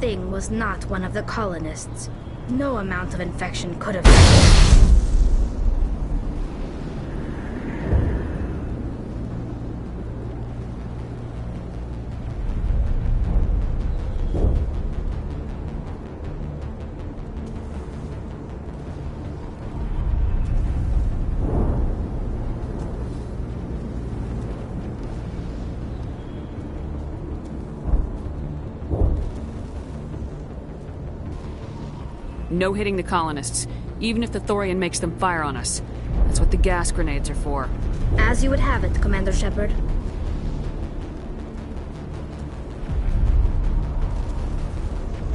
thing was not one of the colonists. No amount of infection could have... No hitting the colonists, even if the Thorian makes them fire on us. That's what the gas grenades are for. As you would have it, Commander Shepard.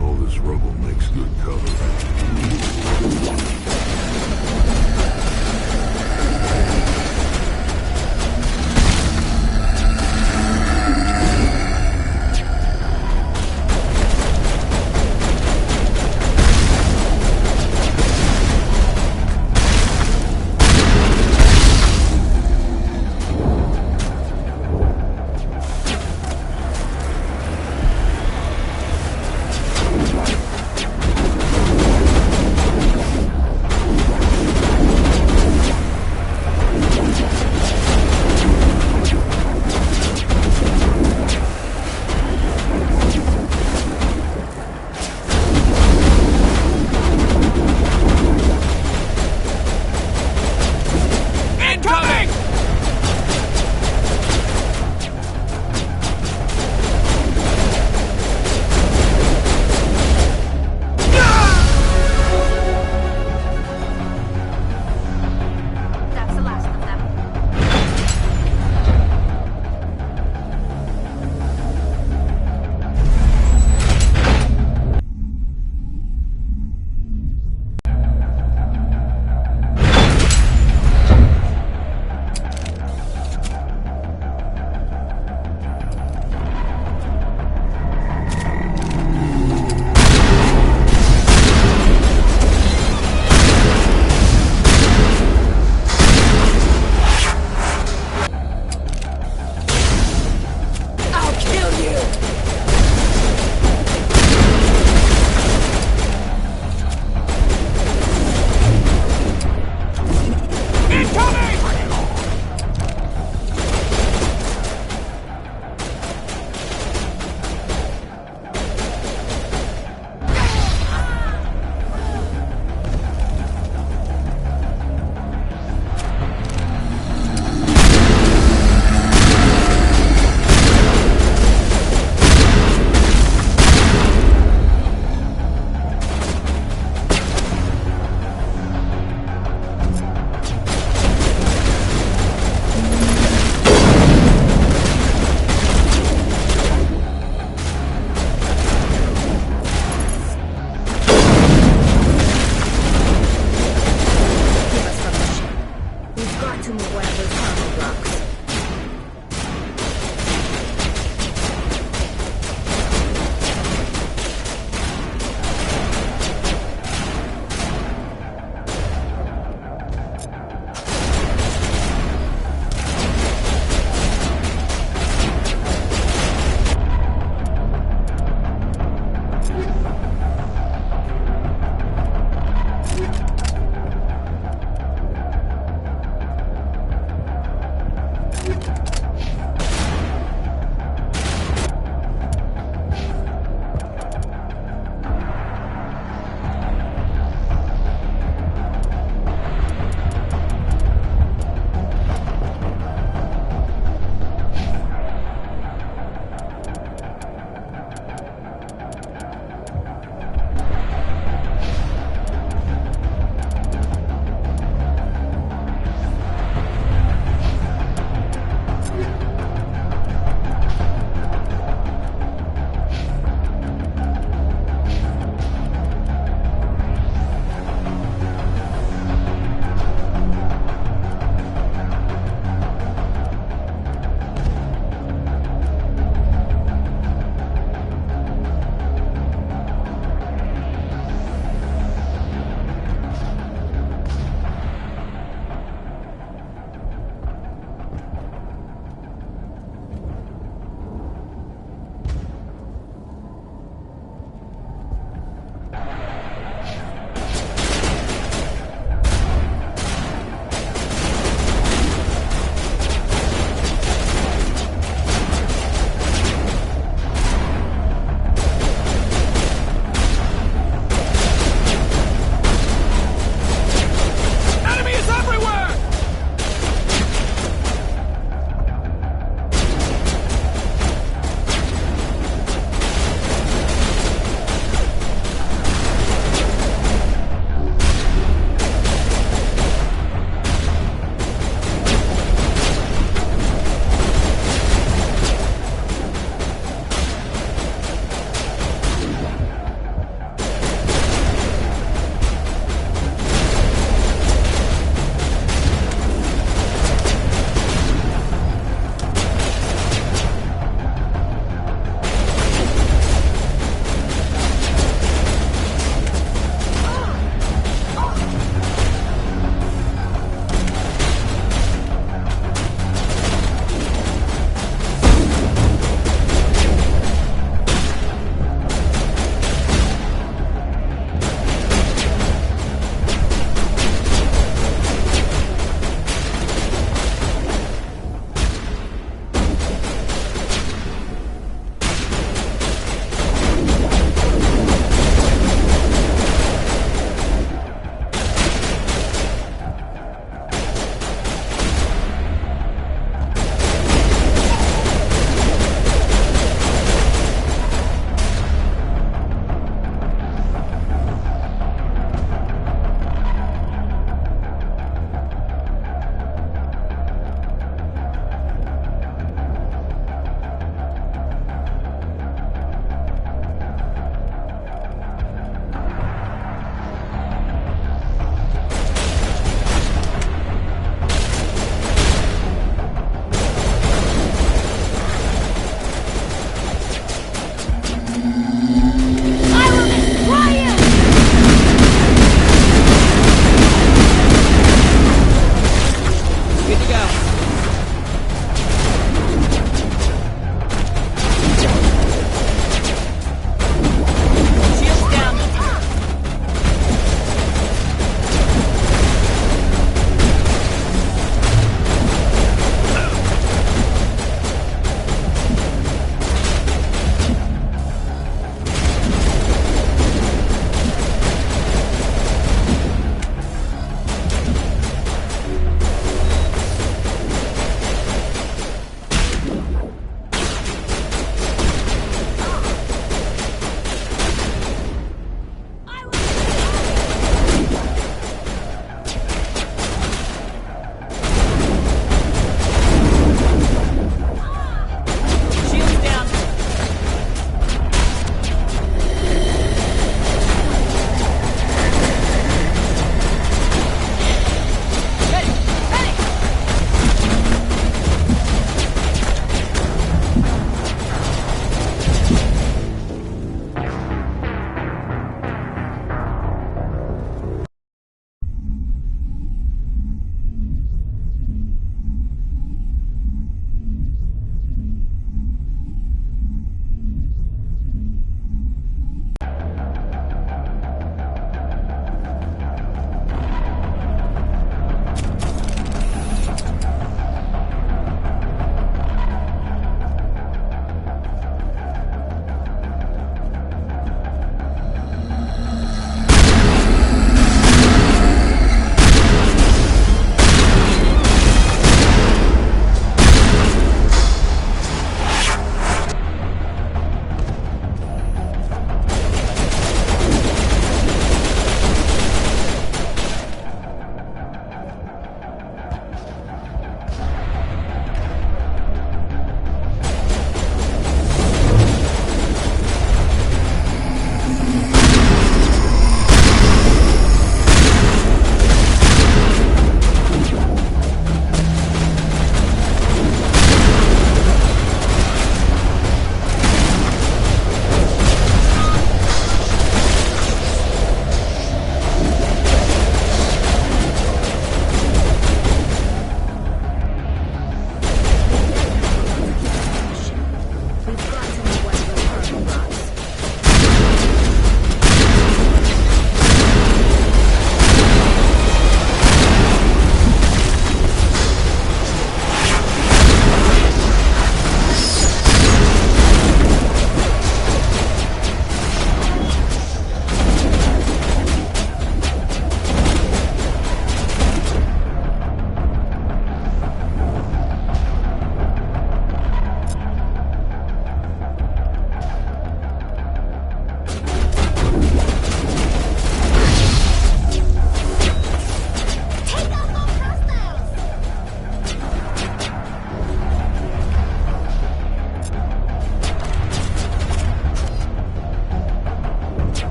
All this rubble makes good cover.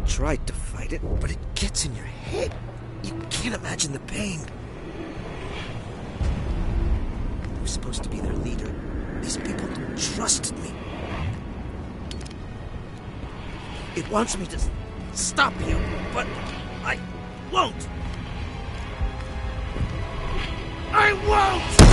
tried to fight it, but it gets in your head. You can't imagine the pain. I was supposed to be their leader. These people don't trust me. It wants me to stop you, but I won't. I won't!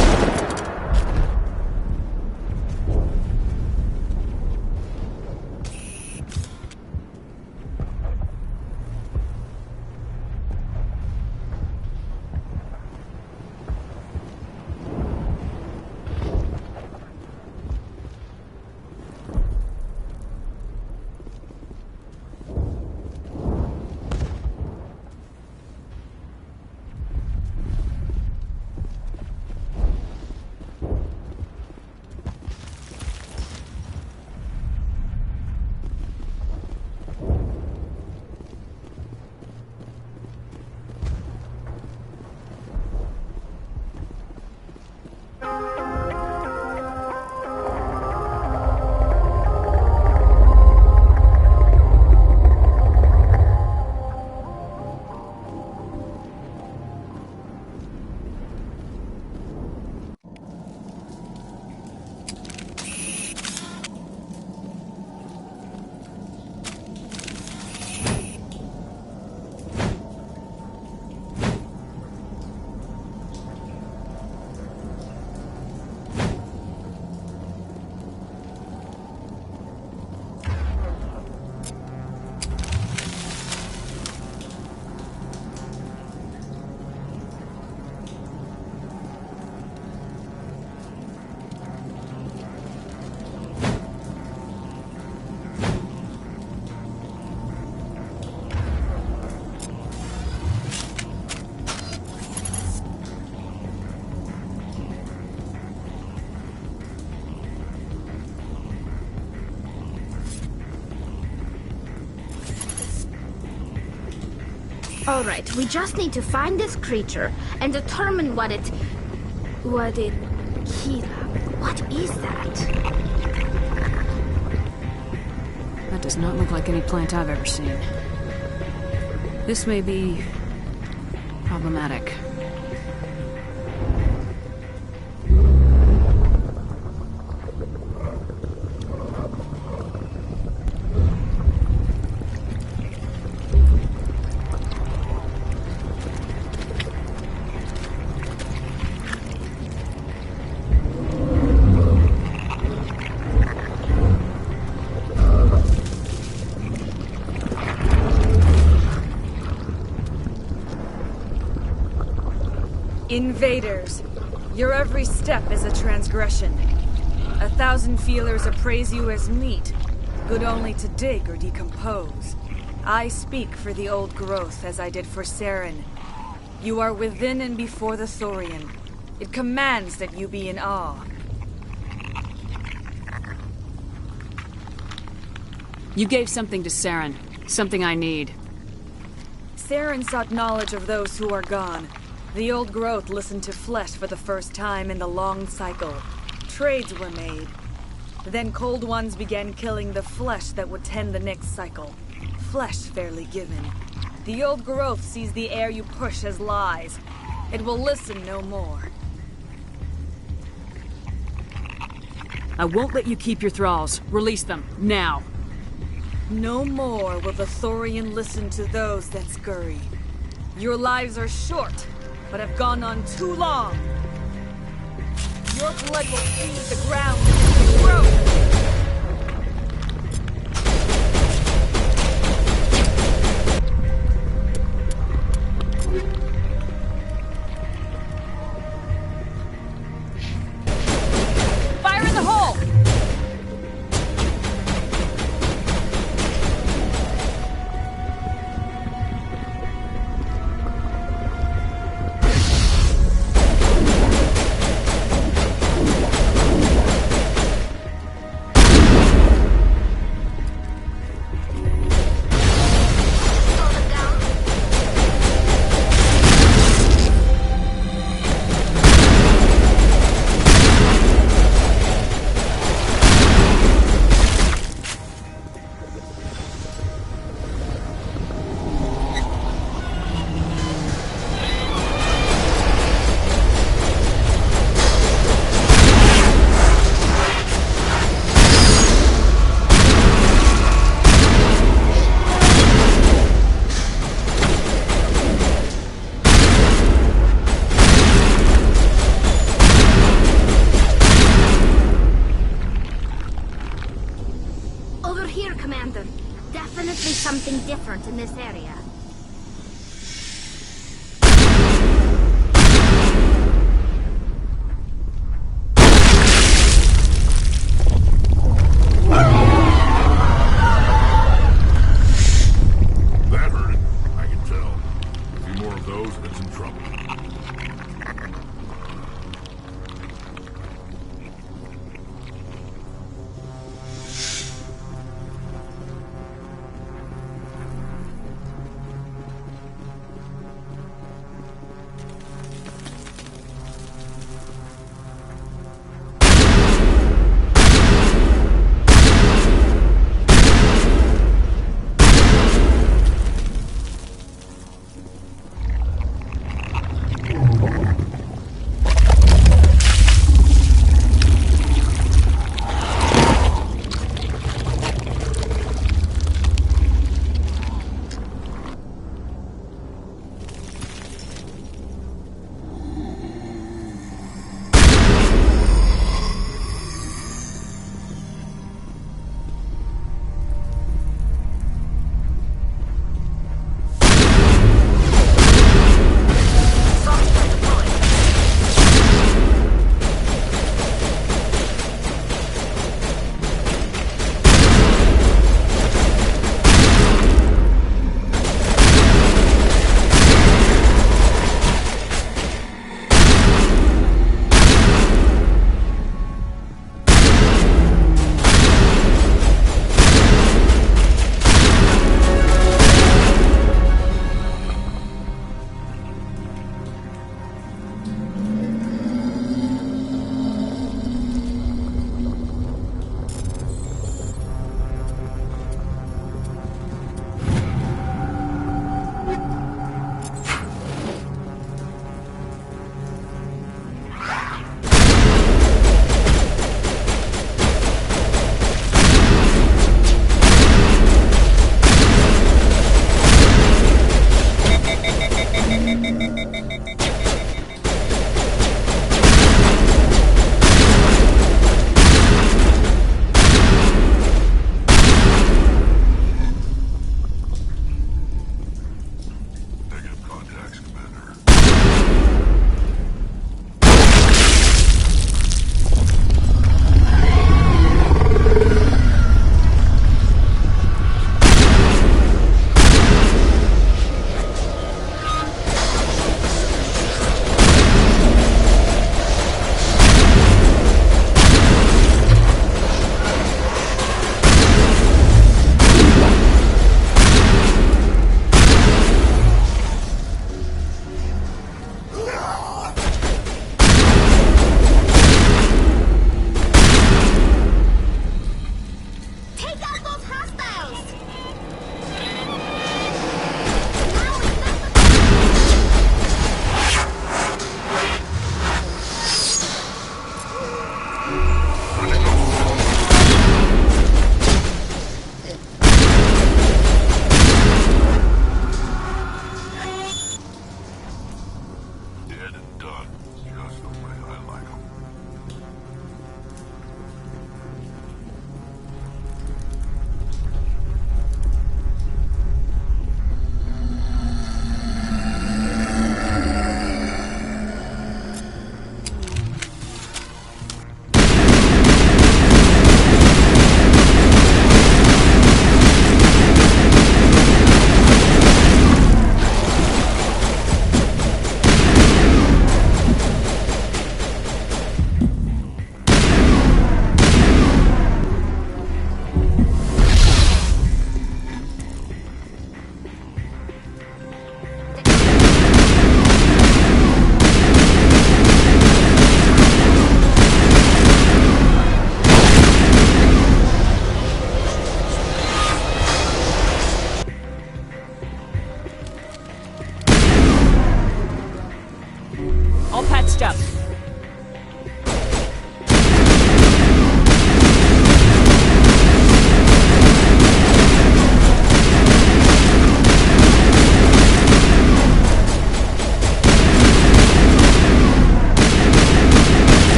All right, we just need to find this creature and determine what it... What is that? That does not look like any plant I've ever seen. This may be... problematic. Invaders, your every step is a transgression. 1,000 feelers appraise you as meat, good only to dig or decompose. I speak for the old growth as I did for Saren. You are within and before the Thorian. It commands that you be in awe. You gave something to Saren. Something I need. Saren sought knowledge of those who are gone. The old growth listened to flesh for the first time in the long cycle. Trades were made. Then cold ones began killing the flesh that would tend the next cycle. Flesh fairly given. The old growth sees the air you push as lies. It will listen no more. I won't let you keep your thralls. Release them, now. No more will the Thorian listen to those that scurry. Your lives are short, but have gone on too long. Your blood will feed the ground and the growth. Fire in the hole! definitely something different in this area. That hurt it. I can tell. A few more of those and it's in trouble.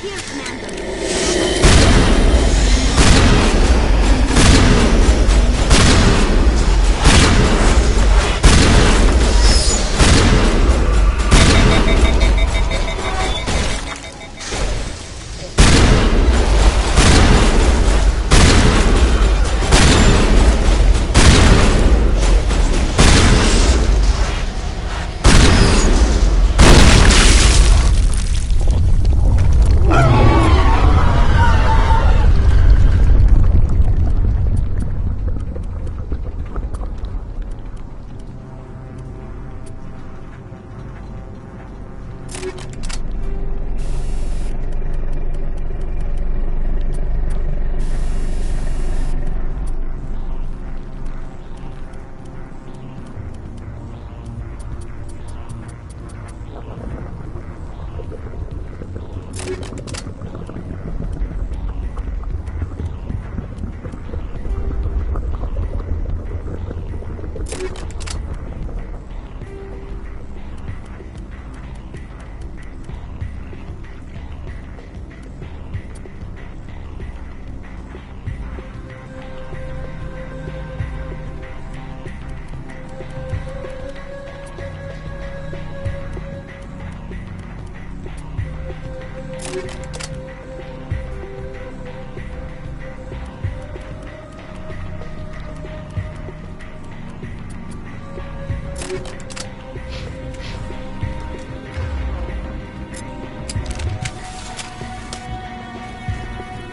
Here, Commander.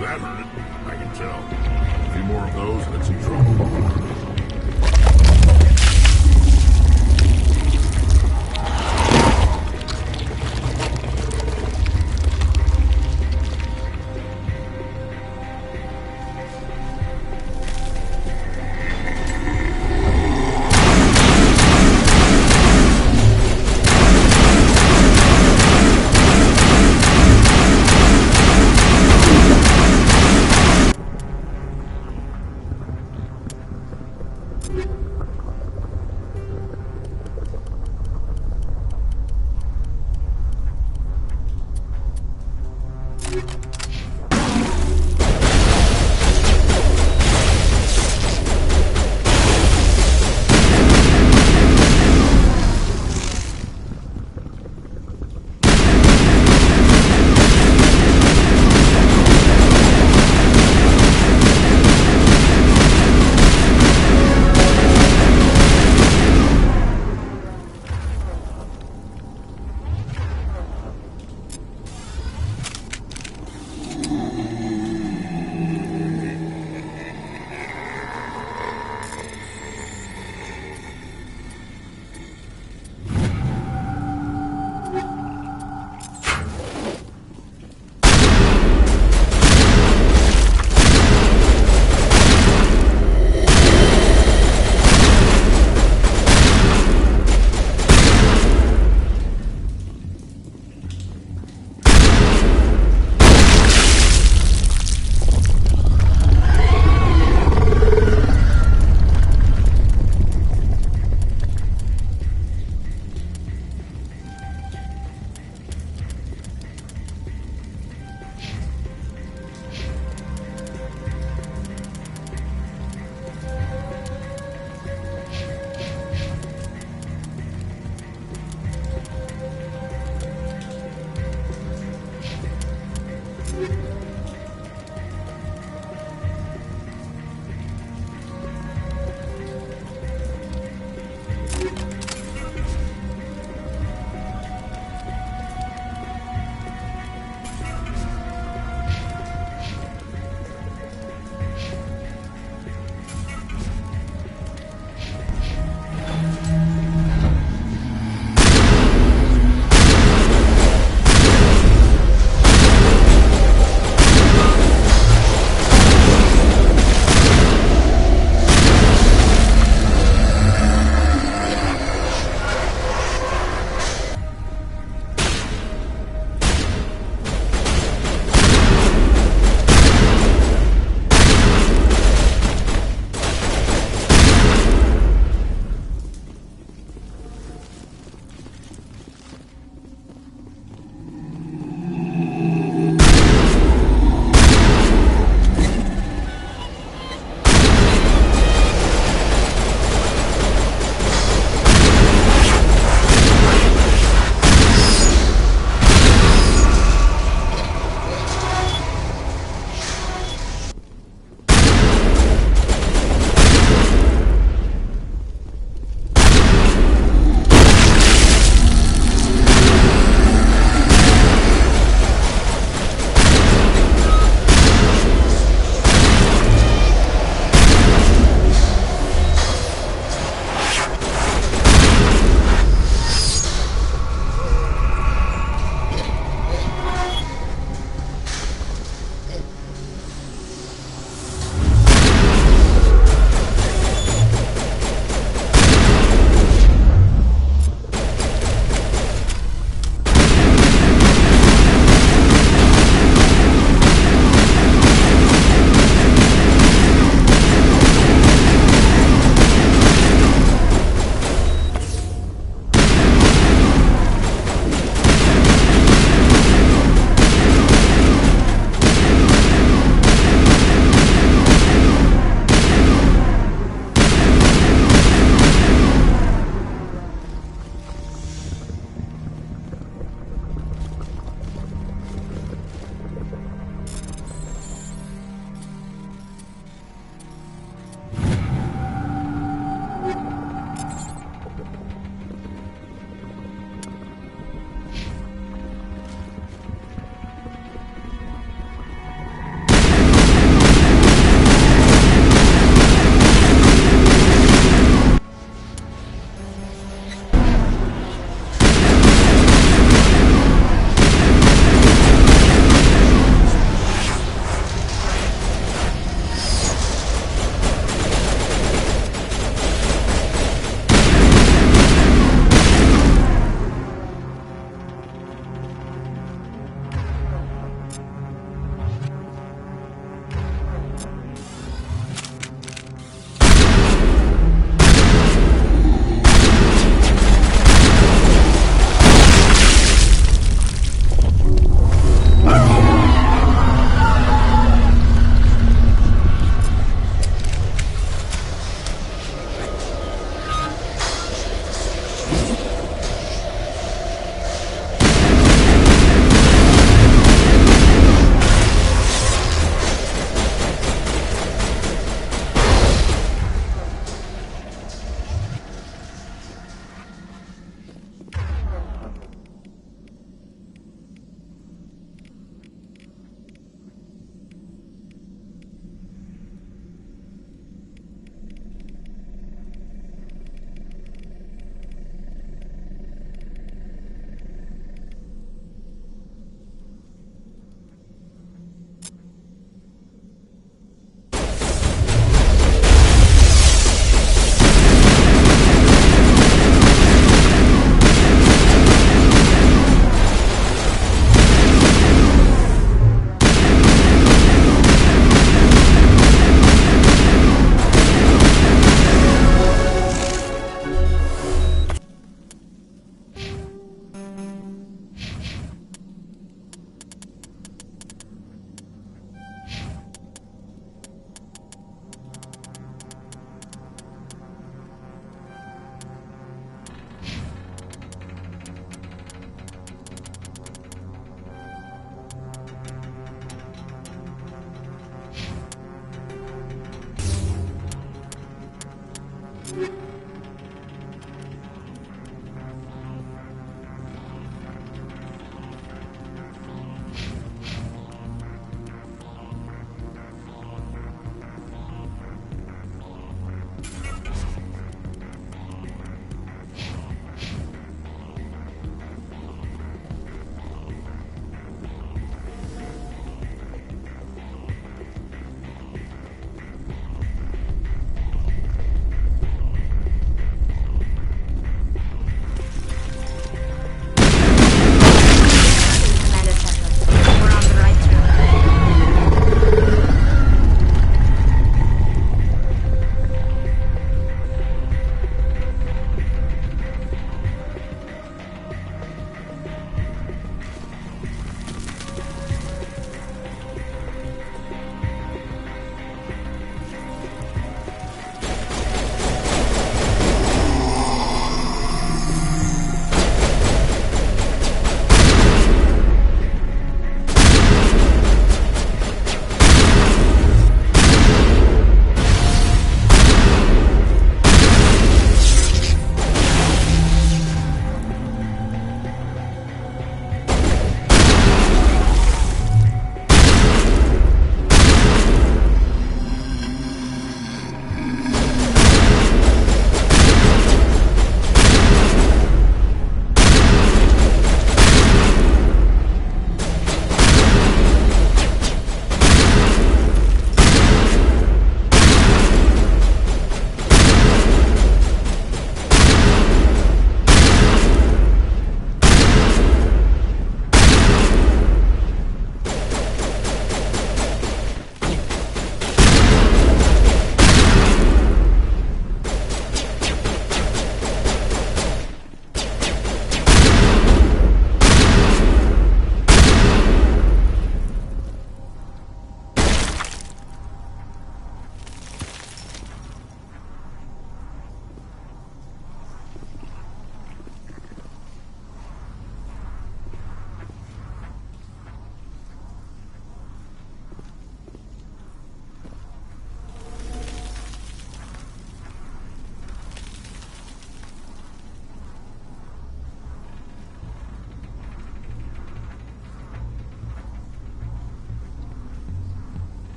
That hurt it, I can tell. A few more of those and it's in trouble.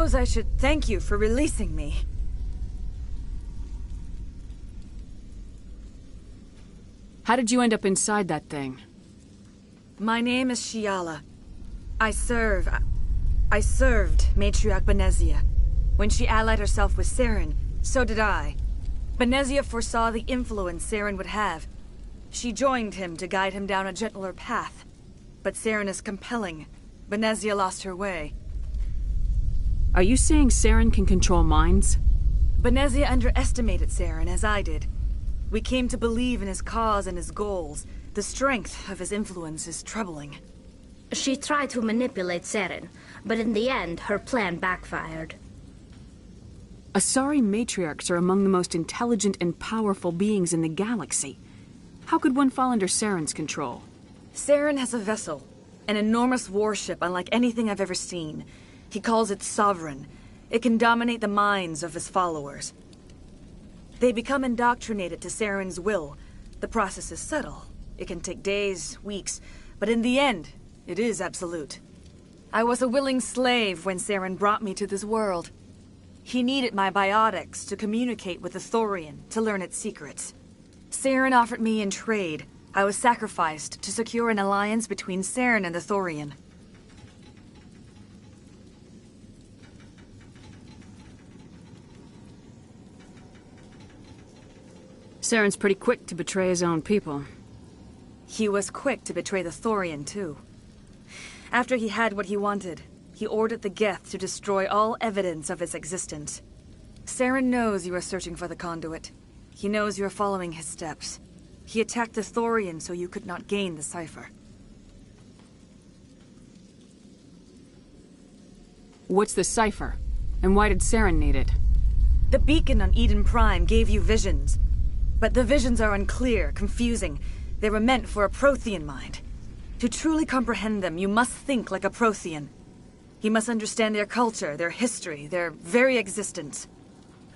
suppose I should thank you for releasing me. How did you end up inside that thing? My name is Shiala. I served Matriarch Benezia. When she allied herself with Saren, so did I. Benezia foresaw the influence Saren would have. She joined him to guide him down a gentler path. But Saren is compelling. Benezia lost her way. Are you saying Saren can control minds? Benezia underestimated Saren, as I did. We came to believe in his cause and his goals. The strength of his influence is troubling. She tried to manipulate Saren, but in the end, her plan backfired. Asari matriarchs are among the most intelligent and powerful beings in the galaxy. How could one fall under Saren's control? Saren has a vessel, an enormous warship unlike anything I've ever seen. He calls it Sovereign. It can dominate the minds of his followers. They become indoctrinated to Saren's will. The process is subtle. It can take days, weeks, but in the end, it is absolute. I was a willing slave when Saren brought me to this world. He needed my biotics to communicate with the Thorian, to learn its secrets. Saren offered me in trade. I was sacrificed to secure an alliance between Saren and the Thorian. Saren's pretty quick to betray his own people. He was quick to betray the Thorian, too. After he had what he wanted, he ordered the Geth to destroy all evidence of its existence. Saren knows you are searching for the conduit. He knows you are following his steps. He attacked the Thorian so you could not gain the cipher. What's the cipher? And why did Saren need it? The beacon on Eden Prime gave you visions. But the visions are unclear, confusing. They were meant for a Prothean mind. To truly comprehend them, you must think like a Prothean. You must understand their culture, their history, their very existence.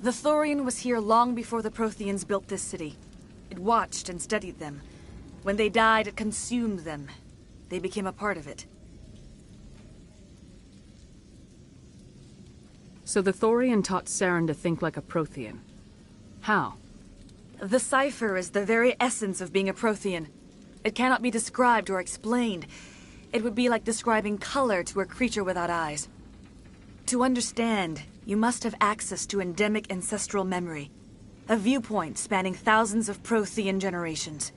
The Thorian was here long before the Protheans built this city. It watched and studied them. When they died, it consumed them. They became a part of it. So the Thorian taught Saren to think like a Prothean. How? The cipher is the very essence of being a Prothean. It cannot be described or explained. It would be like describing color to a creature without eyes. To understand, you must have access to endemic ancestral memory. A viewpoint spanning thousands of Prothean generations.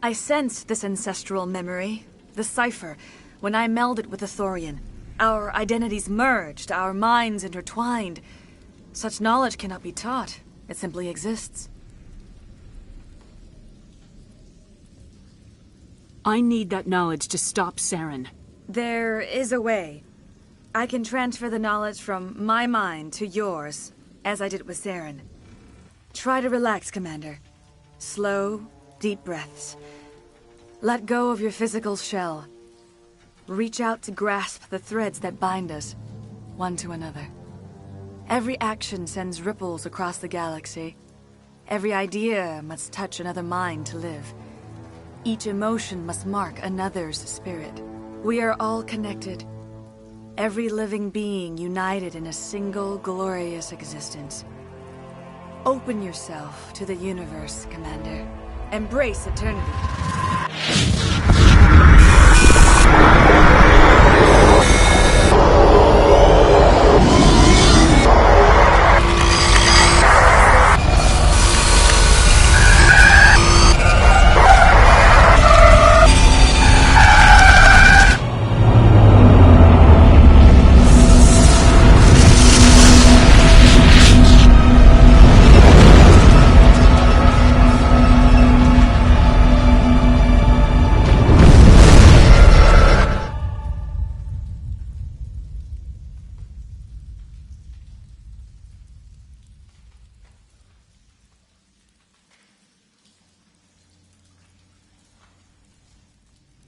I sensed this ancestral memory, the cipher, when I melded with the Thorian. Our identities merged, our minds intertwined. Such knowledge cannot be taught. It simply exists. I need that knowledge to stop Saren. There is a way. I can transfer the knowledge from my mind to yours, as I did with Saren. Try to relax, Commander. Slow, deep breaths. Let go of your physical shell. Reach out to grasp the threads that bind us, one to another. Every action sends ripples across the galaxy. Every idea must touch another mind to live. Each emotion must mark another's spirit. We are all connected. Every living being united in a single glorious existence. Open yourself to the universe, Commander. Embrace eternity.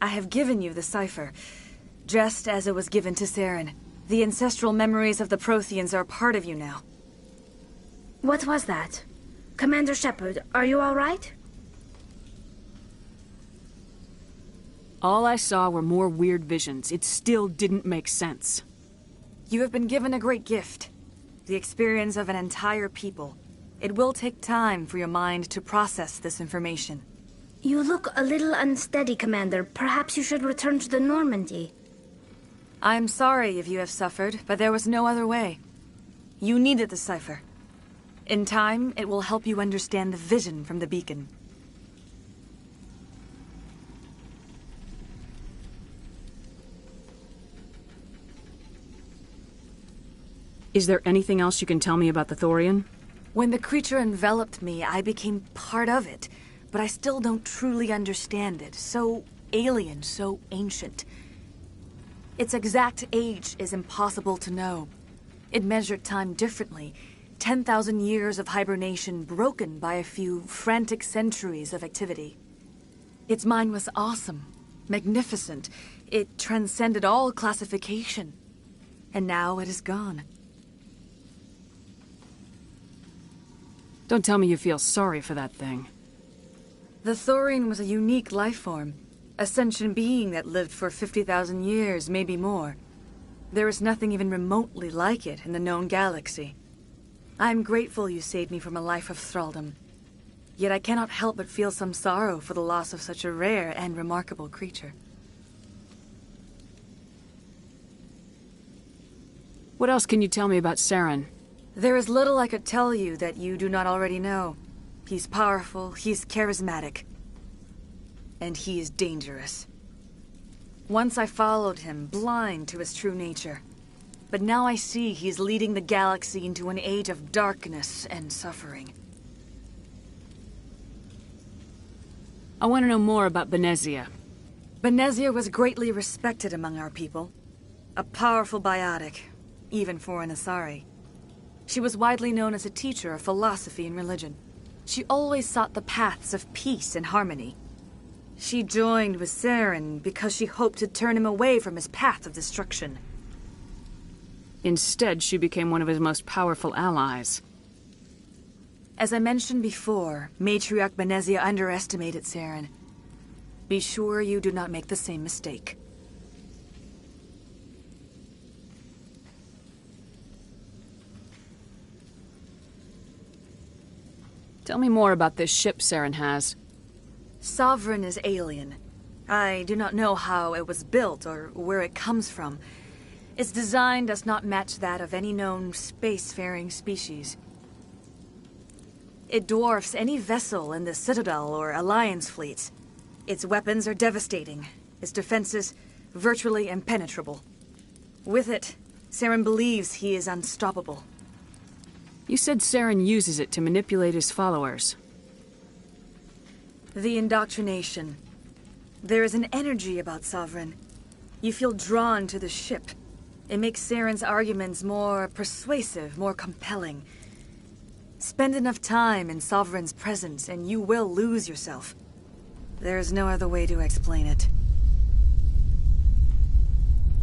I have given you the cipher, just as it was given to Saren. The ancestral memories of the Protheans are part of you now. What was that? Commander Shepard, are you all right? All I saw were more weird visions. It still didn't make sense. You have been given a great gift. The experience of an entire people. It will take time for your mind to process this information. You look a little unsteady, Commander. Perhaps you should return to the Normandy. I'm sorry if you have suffered, but there was no other way. You needed the cipher. In time, it will help you understand the vision from the beacon. Is there anything else you can tell me about the Thorian? When the creature enveloped me, I became part of it, but I still don't truly understand it. So alien, so ancient. Its exact age is impossible to know. It measured time differently. 10,000 years of hibernation broken by a few frantic centuries of activity. Its mind was awesome, magnificent. It transcended all classification. And now it is gone. Don't tell me you feel sorry for that thing. The Thorian was a unique life form. A sentient being that lived for 50,000 years, maybe more. There is nothing even remotely like it in the known galaxy. I'm grateful you saved me from a life of thraldom. Yet I cannot help but feel some sorrow for the loss of such a rare and remarkable creature. What else can you tell me about Saren? There is little I could tell you that you do not already know. He's powerful, he's charismatic. And he is dangerous. Once I followed him, blind to his true nature. But now I see he's leading the galaxy into an age of darkness and suffering. I want to know more about Benezia. Benezia was greatly respected among our people. A powerful biotic, even for an Asari. She was widely known as a teacher of philosophy and religion. She always sought the paths of peace and harmony. She joined with Saren because she hoped to turn him away from his path of destruction. Instead, she became one of his most powerful allies. As I mentioned before, Matriarch Benezia underestimated Saren. Be sure you do not make the same mistake. Tell me more about this ship Saren has. Sovereign is alien. I do not know how it was built or where it comes from. Its design does not match that of any known spacefaring species. It dwarfs any vessel in the Citadel or Alliance fleets. Its weapons are devastating. Its defenses virtually impenetrable. With it, Saren believes he is unstoppable. You said Saren uses it to manipulate his followers. The indoctrination. There is an energy about Sovereign. You feel drawn to the ship. It makes Saren's arguments more persuasive, more compelling. Spend enough time in Sovereign's presence and you will lose yourself. There is no other way to explain it.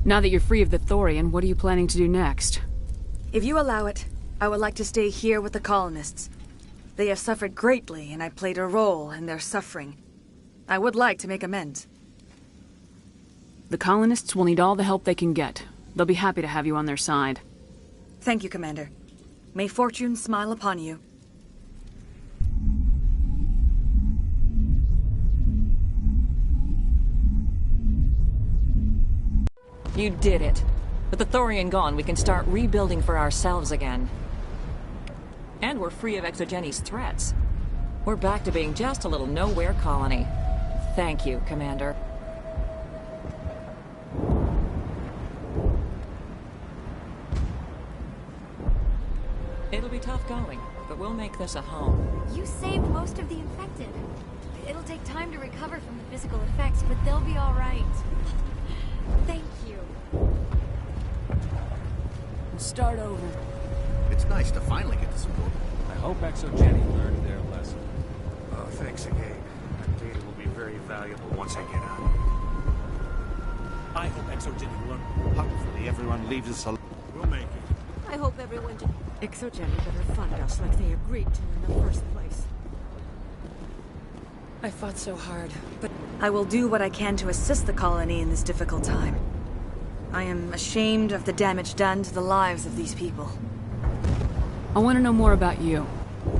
Now that you're free of the Thorian, what are you planning to do next? If you allow it, I would like to stay here with the colonists. They have suffered greatly, and I played a role in their suffering. I would like to make amends. The colonists will need all the help they can get. They'll be happy to have you on their side. Thank you, Commander. May fortune smile upon you. You did it. With the Thorian gone, we can start rebuilding for ourselves again. And we're free of Exogeni's threats. We're back to being just a little nowhere colony. Thank you, Commander. It'll be tough going, but we'll make this a home. You saved most of the infected. It'll take time to recover from the physical effects, but they'll be all right. Thank you. We'll start over. It's nice to finally get the support. I hope Exogeni learned their lesson. Oh, thanks again. That data will be very valuable once I get out. I hope Exogeni learned. Hopefully everyone leaves us alone. We'll make it. I hope everyone... Exogeni better fund us like they agreed to in the first place. I fought so hard, but I will do what I can to assist the colony in this difficult time. I am ashamed of the damage done to the lives of these people. I want to know more about you.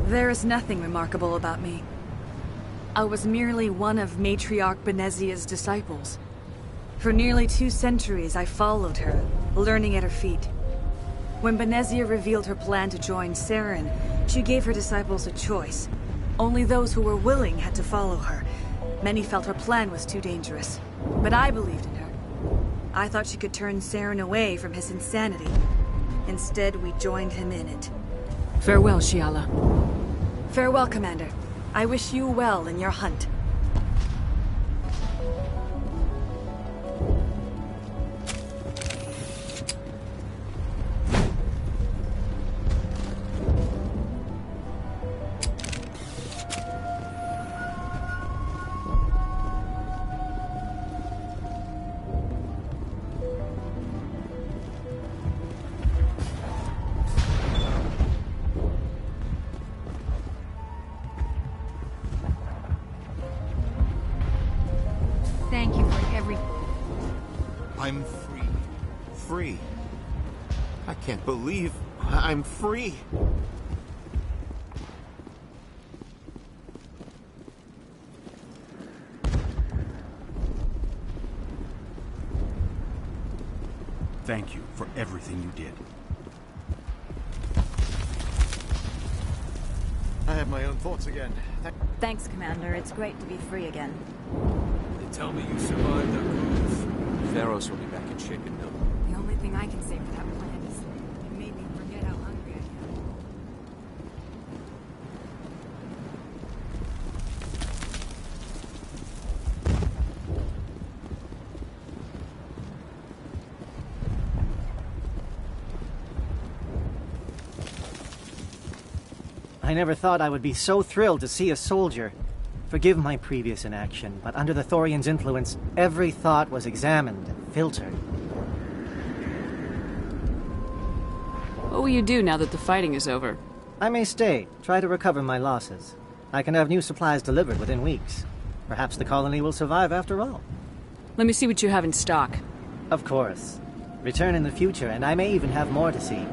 There is nothing remarkable about me. I was merely one of Matriarch Benezia's disciples. For nearly 2 centuries, I followed her, learning at her feet. When Benezia revealed her plan to join Saren, she gave her disciples a choice. Only those who were willing had to follow her. Many felt her plan was too dangerous, but I believed in her. I thought she could turn Saren away from his insanity. Instead, we joined him in it. Farewell, Shiala. Farewell, Commander. I wish you well in your hunt. Thank you for every... I'm free. Free. I can't believe I'm free. Thank you for everything you did. I have my own thoughts again. Thanks, Commander. It's great to be free again. They tell me you survived the cruise. Theros will be back in shape in no time. The only thing I can say for that plan is it made me forget how hungry I am. I never thought I would be so thrilled to see a soldier. Forgive my previous inaction, but under the Thorian's influence, every thought was examined and filtered. What will you do now that the fighting is over? I may stay, try to recover my losses. I can have new supplies delivered within weeks. Perhaps the colony will survive after all. Let me see what you have in stock. Of course. Return in the future, and I may even have more to see.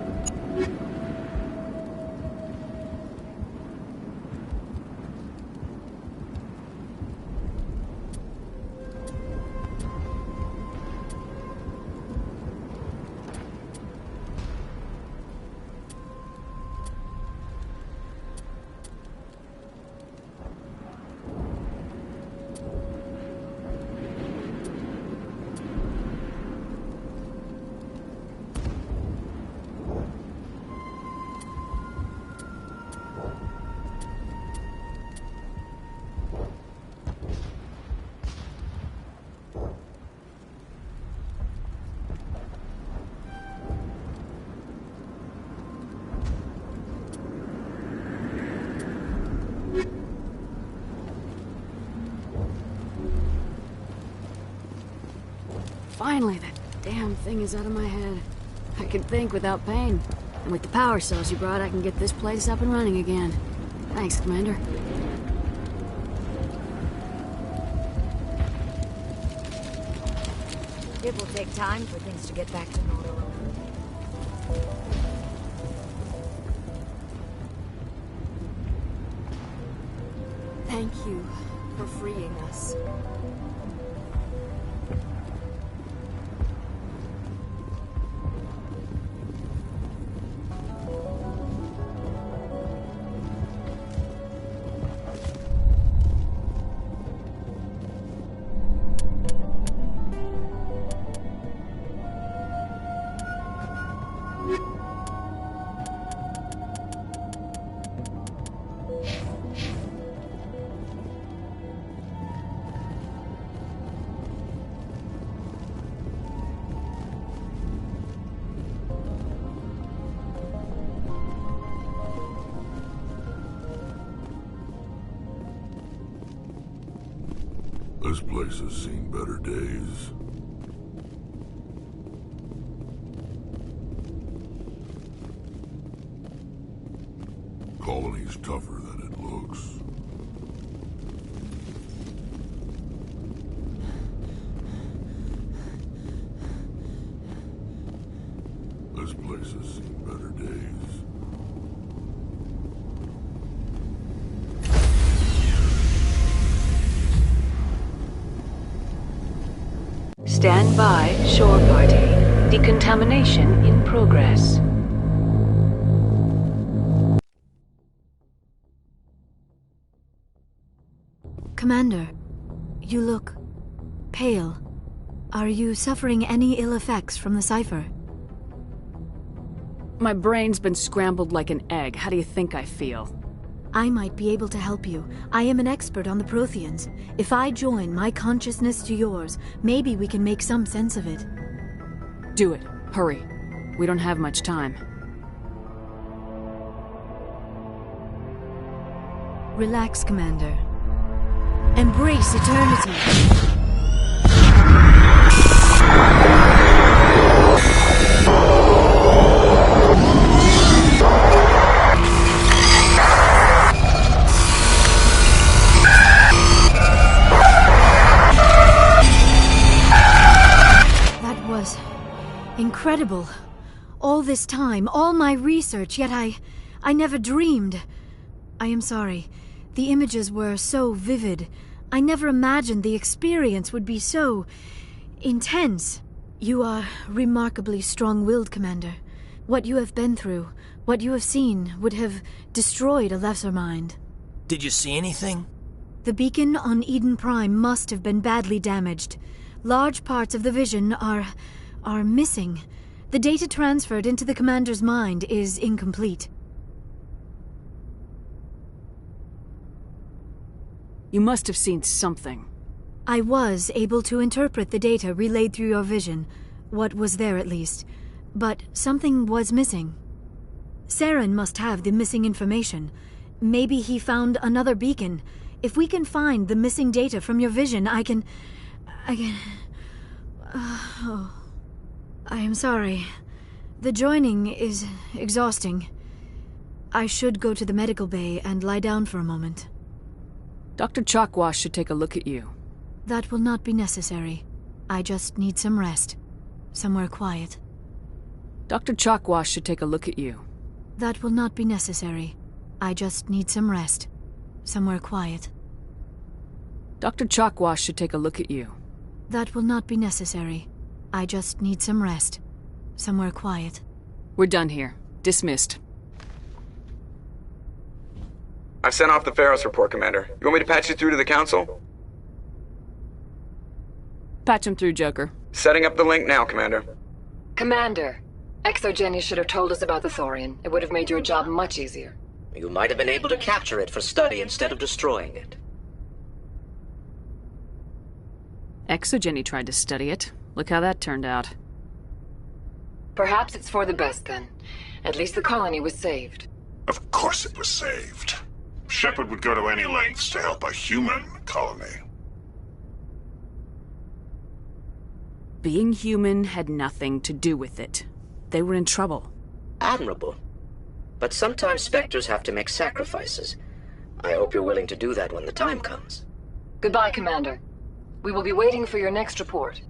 Finally, that damn thing is out of my head. I can think without pain. And with the power cells you brought, I can get this place up and running again. Thanks, Commander. It will take time for things to get back to normal. Thank you for freeing us. This place has seen better days. Colony's tougher than it looks. place has seen better days. Stand by, shore party. Decontamination in progress. Commander, you look pale. Are you suffering any ill effects from the cipher? My brain's been scrambled like an egg. How do you think I feel? I might be able to help you. I am an expert on the Protheans. If I join my consciousness to yours, maybe we can make some sense of it. Do it. Hurry. We don't have much time. Relax, Commander. Embrace eternity. That was incredible. All this time, all my research, yet I never dreamed. I am sorry. The images were so vivid. I never imagined the experience would be so intense. You are remarkably strong-willed, Commander. What you have been through, what you have seen, would have destroyed a lesser mind. Did you see anything? The beacon on Eden Prime must have been badly damaged. Large parts of the vision are missing. The data transferred into the Commander's mind is incomplete. You must have seen something. I was able to interpret the data relayed through your vision. What was there, at least. But something was missing. Saren must have the missing information. Maybe he found another beacon. If we can find the missing data from your vision, I can... I am sorry. The joining is exhausting. I should go to the medical bay and lie down for a moment. Dr. Chalkwash should take a look at you. That will not be necessary. I just need some rest. Somewhere quiet. Dr. Chalkwash should take a look at you. That will not be necessary. I just need some rest. Somewhere quiet. Dr. Chalkwash should take a look at you. That will not be necessary. I just need some rest. Somewhere quiet. We're done here. Dismissed. I've sent off the Pharos report, Commander. You want me to patch you through to the Council? Patch him through, Joker. Setting up the link now, Commander. Commander, Exogeny should have told us about the Thorian. It would have made your job much easier. You might have been able to capture it for study instead of destroying it. Exogeny tried to study it. Look how that turned out. Perhaps it's for the best, then. At least the colony was saved. Of course it was saved. Shepard would go to any lengths to help a human colony. Being human had nothing to do with it. They were in trouble. Admirable. But sometimes Spectres have to make sacrifices. I hope you're willing to do that when the time comes. Goodbye, Commander. We will be waiting for your next report.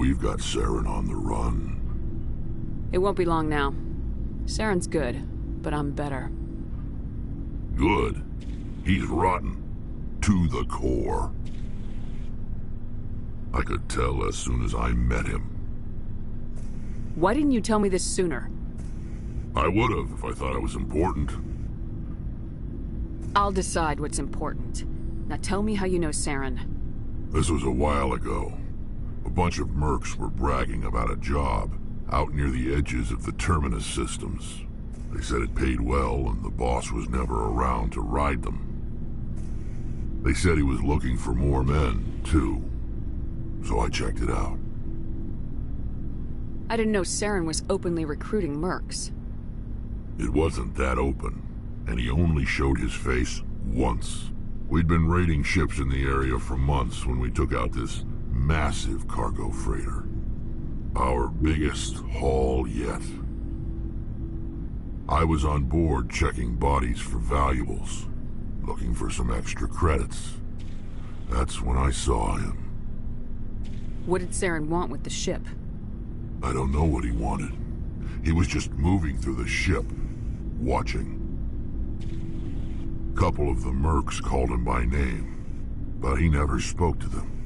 We've got Saren on the run. It won't be long now. Saren's good, but I'm better. Good? He's rotten. To the core. I could tell as soon as I met him. Why didn't you tell me this sooner? I would have if I thought it was important. I'll decide what's important. Now tell me how you know Saren. This was a while ago. A bunch of mercs were bragging about a job out near the edges of the Terminus systems. They said it paid well and the boss was never around to ride them. They said he was looking for more men, too. So I checked it out. I didn't know Saren was openly recruiting mercs. It wasn't that open, and he only showed his face once. We'd been raiding ships in the area for months when we took out this massive cargo freighter. Our biggest haul yet. I was on board checking bodies for valuables, looking for some extra credits. That's when I saw him. What did Saren want with the ship? I don't know what he wanted. He was just moving through the ship, watching. Couple of the mercs called him by name, but he never spoke to them.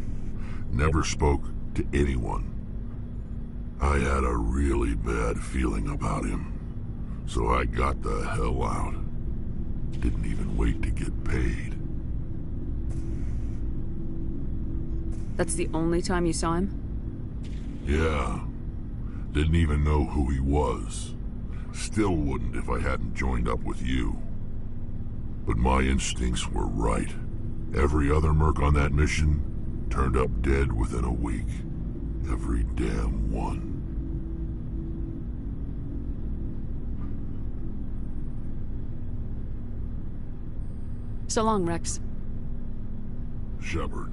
Never spoke to anyone. I had a really bad feeling about him, so I got the hell out. Didn't even wait to get paid. That's the only time you saw him? Yeah. Didn't even know who he was. Still wouldn't if I hadn't joined up with you. But my instincts were right. Every other merc on that mission turned up dead within a week. Every damn one. So long, Rex. Shepard.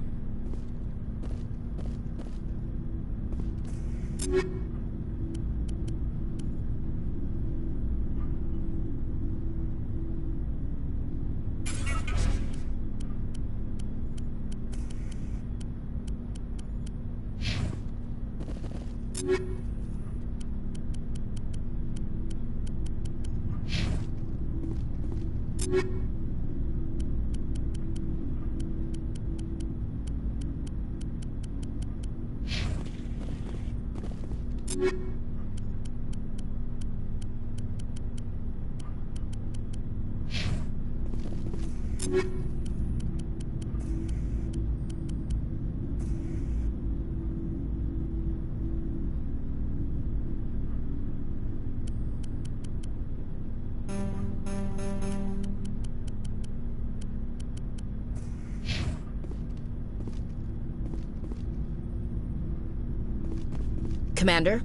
Commander?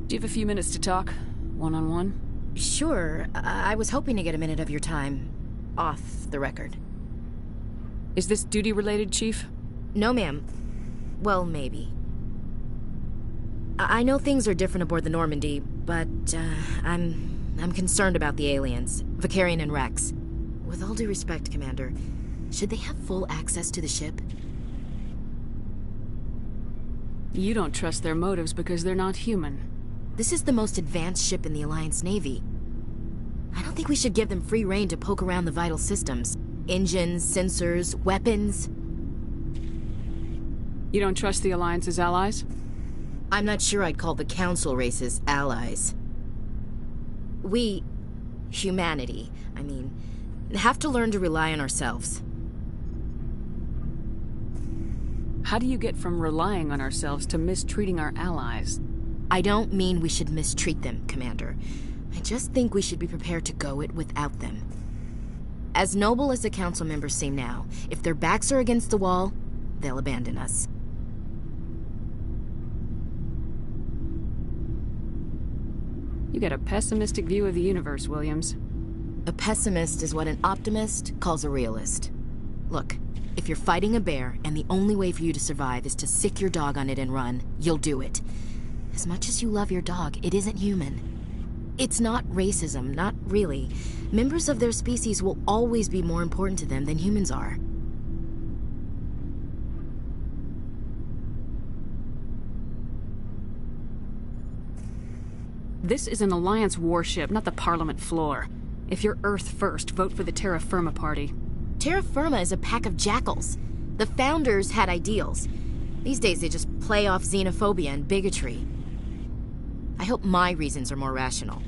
Do you have a few minutes to talk? One-on-one? Sure. I was hoping to get a minute of your time off the record. Is this duty-related, Chief? No, ma'am. Well, maybe. I know things are different aboard the Normandy, but I'm concerned about the aliens, Vicarian and Rex. With all due respect, Commander, should they have full access to the ship? You don't trust their motives because they're not human. This is the most advanced ship in the Alliance Navy. I don't think we should give them free rein to poke around the vital systems. Engines, sensors, weapons. You don't trust the Alliance's allies? I'm not sure I'd call the Council races allies. We, humanity, I mean, have to learn to rely on ourselves. How do you get from relying on ourselves to mistreating our allies? I don't mean we should mistreat them, Commander. I just think we should be prepared to go it without them. As noble as the Council members seem now, if their backs are against the wall, they'll abandon us. You got a pessimistic view of the universe, Williams. A pessimist is what an optimist calls a realist. Look, if you're fighting a bear and the only way for you to survive is to sick your dog on it and run, you'll do it. As much as you love your dog, it isn't human. It's not racism, not really. Members of their species will always be more important to them than humans are. This is an Alliance warship, not the Parliament floor. If you're Earth first, vote for the Terra Firma party. Terra Firma is a pack of jackals. The founders had ideals. These days they just play off xenophobia and bigotry. I hope my reasons are more rational.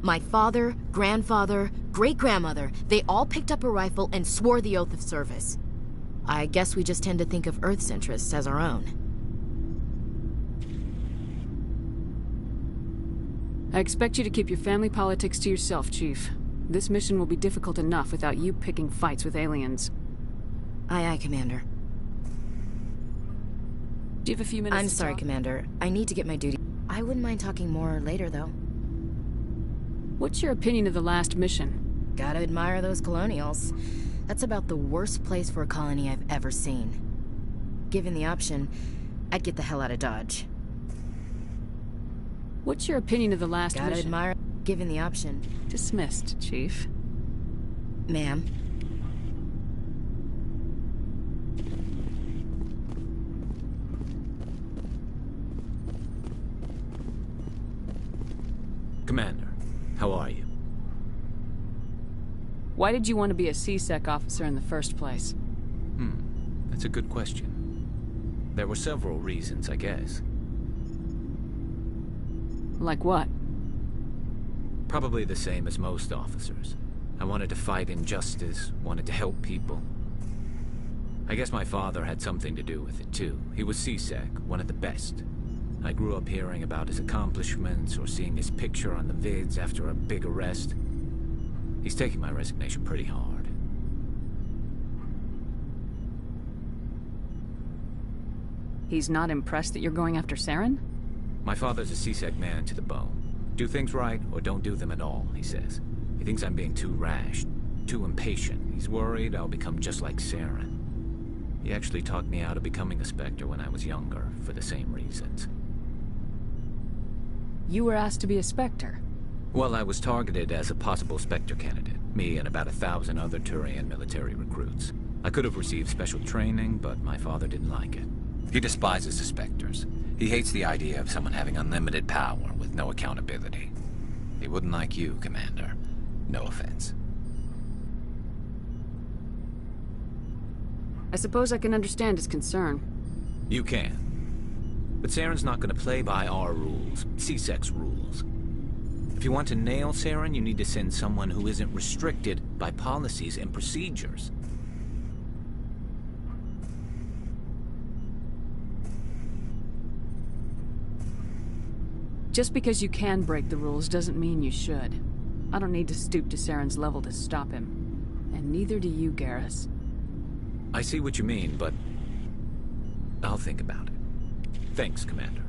My father, grandfather, great-grandmother, they all picked up a rifle and swore the oath of service. I guess we just tend to think of Earth's interests as our own. I expect you to keep your family politics to yourself, Chief. This mission will be difficult enough without you picking fights with aliens. Aye, aye, Commander. Do you have a few minutes I'm to sorry, talk? Commander. I need to get my duty. I wouldn't mind talking more later, though. What's your opinion of the last mission? Gotta admire those colonials. That's about the worst place for a colony I've ever seen. Given the option, I'd get the hell out of Dodge. What's your opinion of the last Gotta mission? admire... Given the option. Dismissed, Chief. Ma'am. Commander, how are you? Why did you want to be a C-Sec officer in the first place? That's a good question. There were several reasons, I guess. Like what? Probably the same as most officers. I wanted to fight injustice, wanted to help people. I guess my father had something to do with it, too. He was C-Sec, one of the best. I grew up hearing about his accomplishments or seeing his picture on the vids after a big arrest. He's taking my resignation pretty hard. He's not impressed that you're going after Saren? My father's a C-Sec man to the bone. Do things right or don't do them at all, he says. He thinks I'm being too rash, too impatient. He's worried I'll become just like Saren. He actually talked me out of becoming a Spectre when I was younger, for the same reasons. You were asked to be a Spectre? Well, I was targeted as a possible Spectre candidate. Me and about 1,000 other Turian military recruits. I could have received special training, but my father didn't like it. He despises the Spectres. He hates the idea of someone having unlimited power with no accountability. He wouldn't like you, Commander. No offense. I suppose I can understand his concern. You can. But Saren's not going to play by our rules, C-Sec's rules. If you want to nail Saren, you need to send someone who isn't restricted by policies and procedures. Just because you can break the rules doesn't mean you should. I don't need to stoop to Saren's level to stop him. And neither do you, Garrus. I see what you mean, but I'll think about it. Thanks, Commander.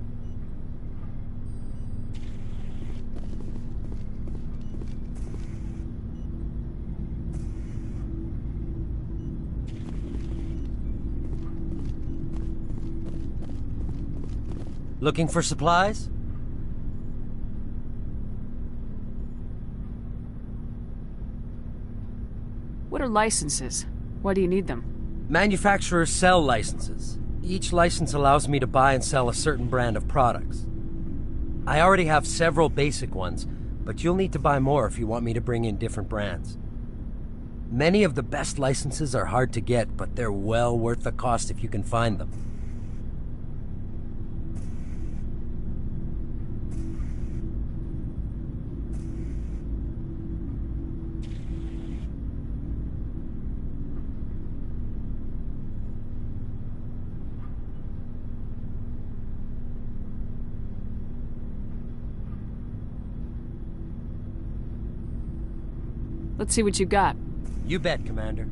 Looking for supplies? What are licenses? Why do you need them? Manufacturers sell licenses. Each license allows me to buy and sell a certain brand of products. I already have several basic ones, but you'll need to buy more if you want me to bring in different brands. Many of the best licenses are hard to get, but they're well worth the cost if you can find them. Let's see what you got. You bet, Commander.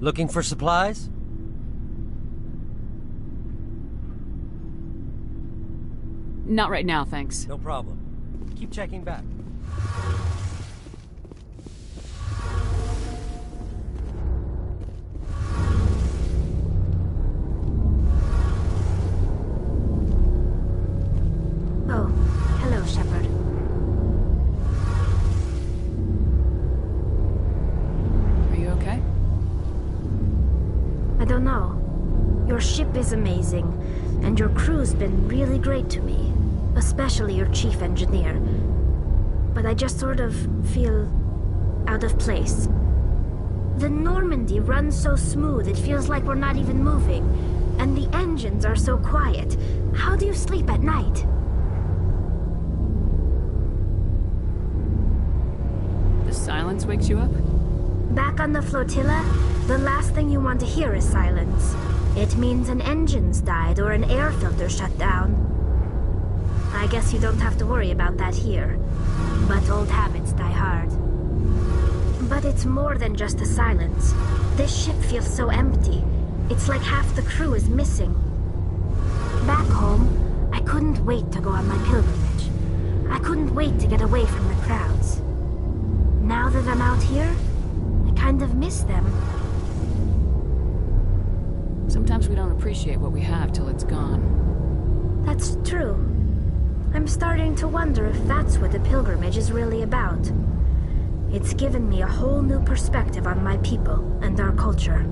Looking for supplies? Not right now, thanks. No problem. Keep checking back. Oh, hello, Shepard. Are you okay? I don't know. Your ship is amazing, and your crew's been really great to me, especially your chief engineer. But I just sort of feel out of place. The Normandy runs so smooth it feels like we're not even moving, and the engines are so quiet. How do you sleep at night? The silence wakes you up? Back on the flotilla, the last thing you want to hear is silence. It means an engine's died or an air filter shut down. I guess you don't have to worry about that here. But old habits die hard. But it's more than just the silence. This ship feels so empty. It's like half the crew is missing. Back home, I couldn't wait to go on my pilgrimage. I couldn't wait to get away from the crowds. Now that I'm out here, I kind of miss them. Sometimes we don't appreciate what we have till it's gone. That's true. I'm starting to wonder if that's what the pilgrimage is really about. It's given me a whole new perspective on my people and our culture.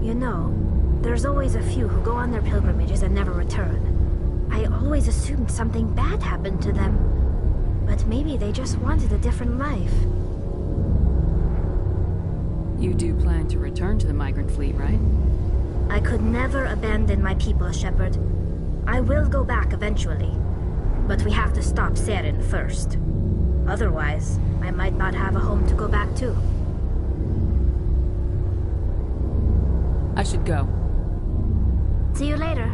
You know, there's always a few who go on their pilgrimages and never return. I always assumed something bad happened to them. But maybe they just wanted a different life. You do plan to return to the migrant fleet, right? I could never abandon my people, Shepard. I will go back eventually. But we have to stop Saren first. Otherwise, I might not have a home to go back to. I should go. See you later.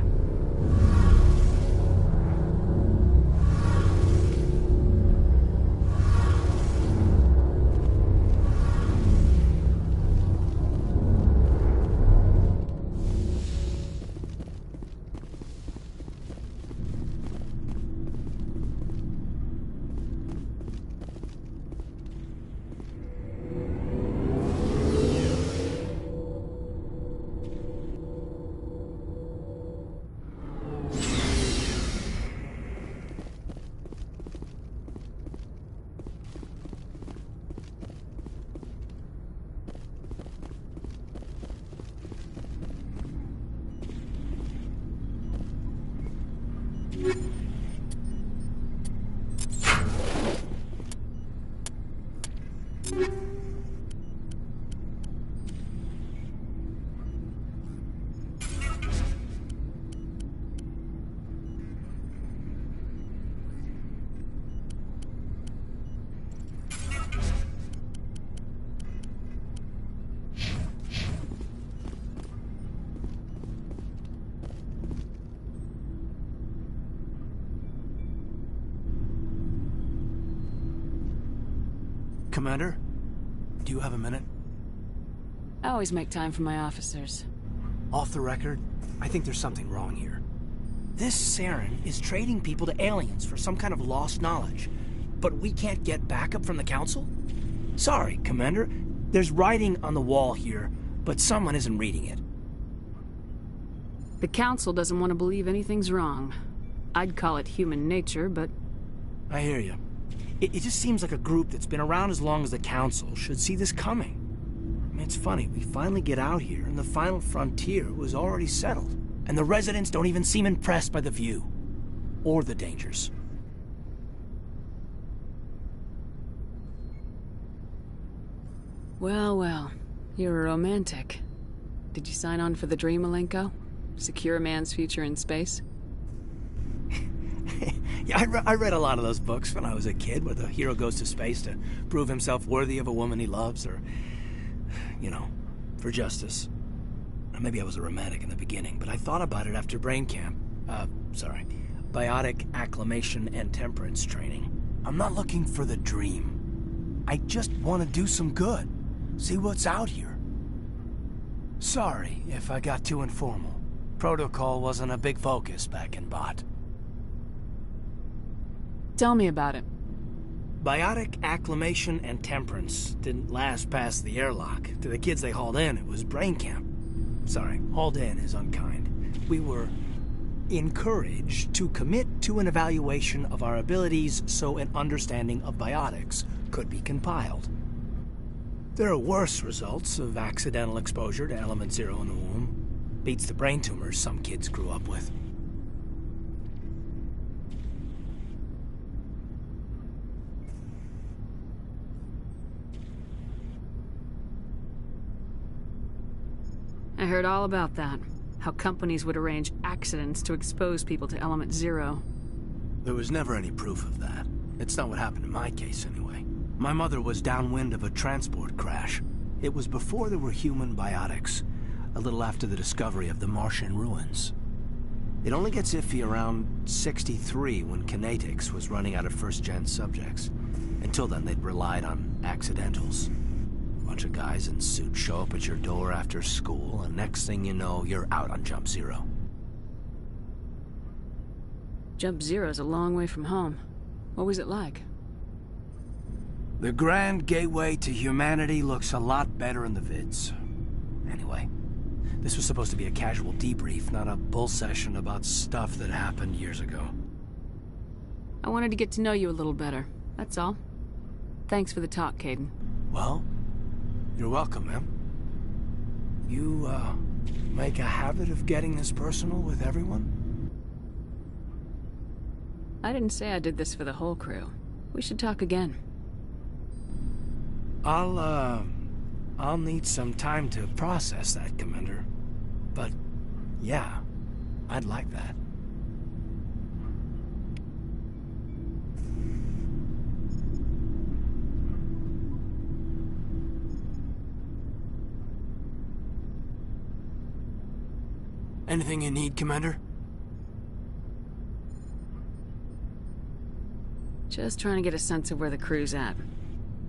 Commander, do you have a minute? I always make time for my officers. Off the record, I think there's something wrong here. This Saren is trading people to aliens for some kind of lost knowledge, but we can't get backup from the Council? Sorry, Commander. There's writing on the wall here, but someone isn't reading it. The Council doesn't want to believe anything's wrong. I'd call it human nature, but... I hear you. It just seems like a group that's been around as long as the Council should see this coming. I mean, it's funny, we finally get out here, and the final frontier was already settled. And the residents don't even seem impressed by the view. Or the dangers. Well, well. You're a romantic. Did you sign on for the dream, Malenko? Secure a man's future in space? Yeah, I read a lot of those books when I was a kid, where the hero goes to space to prove himself worthy of a woman he loves, or, you know, for justice. Maybe I was a romantic in the beginning, but I thought about it after brain camp. Biotic acclimation and temperance training. I'm not looking for the dream. I just want to do some good. See what's out here. Sorry if I got too informal. Protocol wasn't a big focus back in Bot. Tell me about it. Biotic acclimation and temperance didn't last past the airlock. To the kids they hauled in, it was brain camp. Sorry, hauled in is unkind. We were encouraged to commit to an evaluation of our abilities so an understanding of biotics could be compiled. There are worse results of accidental exposure to element 0 in the womb. Beats the brain tumors some kids grew up with. I heard all about that. How companies would arrange accidents to expose people to element 0. There was never any proof of that. It's not what happened in my case, anyway. My mother was downwind of a transport crash. It was before there were human biotics, a little after the discovery of the Martian ruins. It only gets iffy around 63 when kinetics was running out of first-gen subjects. Until then, they'd relied on accidentals. Bunch of guys in suits show up at your door after school, and next thing you know, you're out on Jump Zero. Jump Zero's a long way from home. What was it like? The grand gateway to humanity looks a lot better in the vids. Anyway, this was supposed to be a casual debrief, not a bull session about stuff that happened years ago. I wanted to get to know you a little better, that's all. Thanks for the talk, Caden. Well, you're welcome, ma'am. You, make a habit of getting this personal with everyone? I didn't say I did this for the whole crew. We should talk again. I'll need some time to process that, Commander. But, yeah, I'd like that. Anything you need, Commander? Just trying to get a sense of where the crew's at.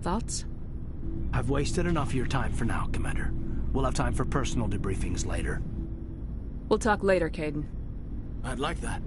Thoughts? I've wasted enough of your time for now, Commander. We'll have time for personal debriefings later. We'll talk later, Caden. I'd like that.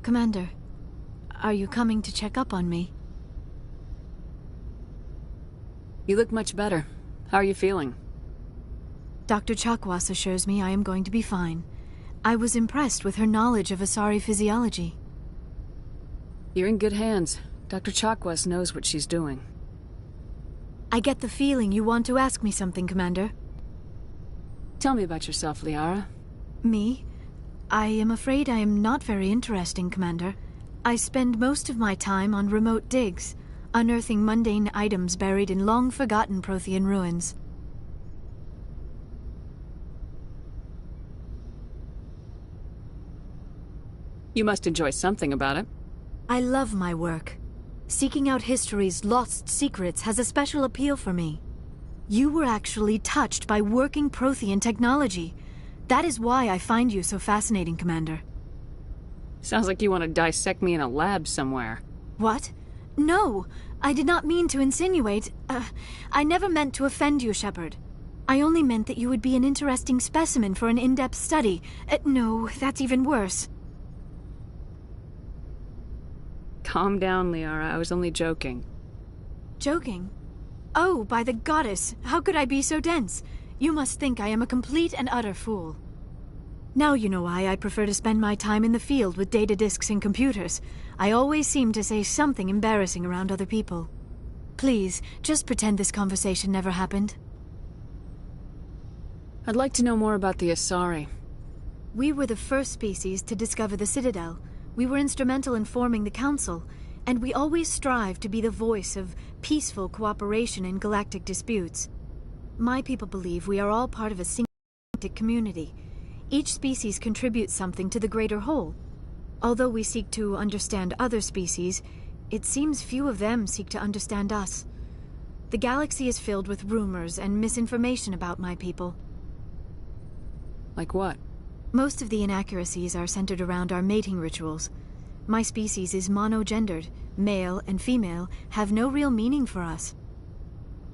Commander, are you coming to check up on me? You look much better. How are you feeling? Dr. Chakwas assures me I am going to be fine. I was impressed with her knowledge of Asari physiology. You're in good hands. Dr. Chakwas knows what she's doing. I get the feeling you want to ask me something, Commander. Tell me about yourself, Liara. Me? I am afraid I am not very interesting, Commander. I spend most of my time on remote digs, unearthing mundane items buried in long-forgotten Prothean ruins. You must enjoy something about it. I love my work. Seeking out history's lost secrets has a special appeal for me. You were actually touched by working Prothean technology. That is why I find you so fascinating, Commander. Sounds like you want to dissect me in a lab somewhere. What? No, I did not mean to insinuate. I never meant to offend you, Shepard. I only meant that you would be an interesting specimen for an in-depth study. No, that's even worse. Calm down, Liara. I was only joking. Joking? Oh, by the goddess, how could I be so dense? You must think I am a complete and utter fool. Now you know why I prefer to spend my time in the field with data disks and computers. I always seem to say something embarrassing around other people. Please, just pretend this conversation never happened. I'd like to know more about the Asari. We were the first species to discover the Citadel. We were instrumental in forming the Council, and we always strive to be the voice of peaceful cooperation in galactic disputes. My people believe we are all part of a single galactic community. Each species contributes something to the greater whole. Although we seek to understand other species, it seems few of them seek to understand us. The galaxy is filled with rumors and misinformation about my people. Like what? Most of the inaccuracies are centered around our mating rituals. My species is monogendered. Male and female have no real meaning for us.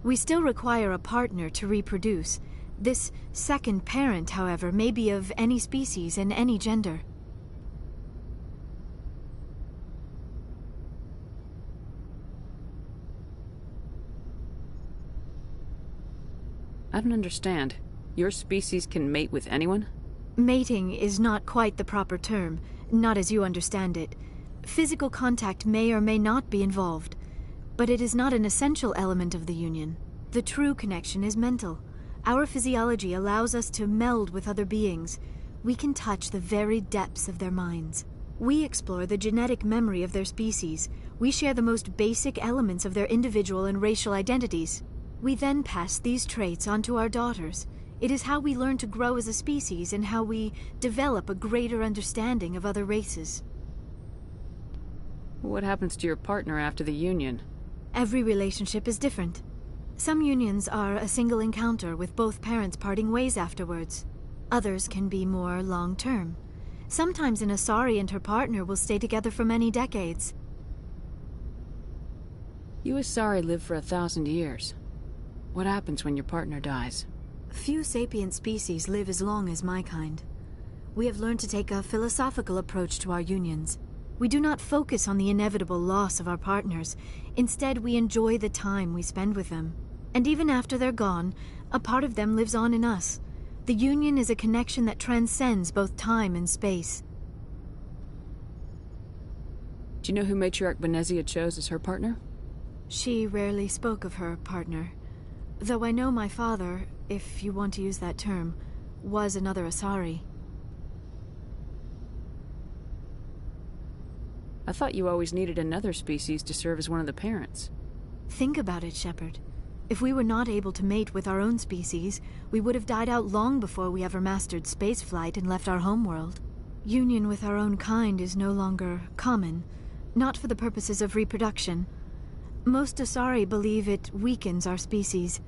We still require a partner to reproduce. This second parent, however, may be of any species and any gender. I don't understand. Your species can mate with anyone? Mating is not quite the proper term, not as you understand it. Physical contact may or may not be involved, but it is not an essential element of the union. The true connection is mental. Our physiology allows us to meld with other beings. We can touch the very depths of their minds. We explore the genetic memory of their species. We share the most basic elements of their individual and racial identities. We then pass these traits on to our daughters. It is how we learn to grow as a species and how we develop a greater understanding of other races. What happens to your partner after the union? Every relationship is different. Some unions are a single encounter with both parents parting ways afterwards. Others can be more long-term. Sometimes an Asari and her partner will stay together for many decades. You Asari live for 1,000 years. What happens when your partner dies? Few sapient species live as long as my kind. We have learned to take a philosophical approach to our unions. We do not focus on the inevitable loss of our partners. Instead, we enjoy the time we spend with them. And even after they're gone, a part of them lives on in us. The union is a connection that transcends both time and space. Do you know who Matriarch Benezia chose as her partner? She rarely spoke of her partner. Though I know my father, if you want to use that term, was another Asari. I thought you always needed another species to serve as one of the parents. Think about it, Shepard. If we were not able to mate with our own species, we would have died out long before we ever mastered spaceflight and left our homeworld. Union with our own kind is no longer common, not for the purposes of reproduction. Most Asari believe it weakens our species.